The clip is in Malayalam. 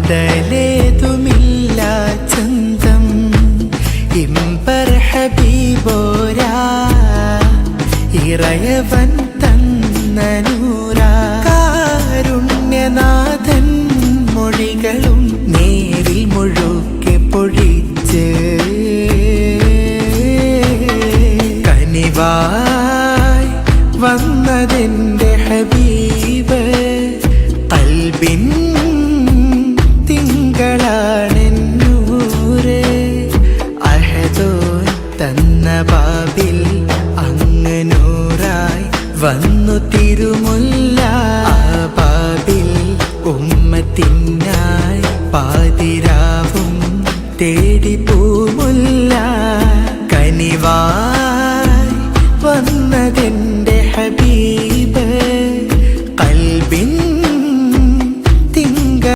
ബദലേതുമില്ല ചന്തം ഇമ്പർ ഹബീബോരാ ഇറയവൻ തന്ന നൂറാ കാരുണ്യനാഥൻ മൊഴികളും നേരിൽ മുഴുക്കെ പൊഴിച്ച് കനിവായി വന്നതെന്റെ ഹബീബ് ഖൽബിൻ തിങ്കളാണെന്നൂറ് അഹദോൻ തന്ന ബാബിൽ അങ്ങ് നൂറായി വന്നു തിരുമുല്ല ആ ബാബിൽ ഉമ്മത്തിനായി പാതിരാവും തേടി പൂമുല്ല കനിവായി വന്നതെൻ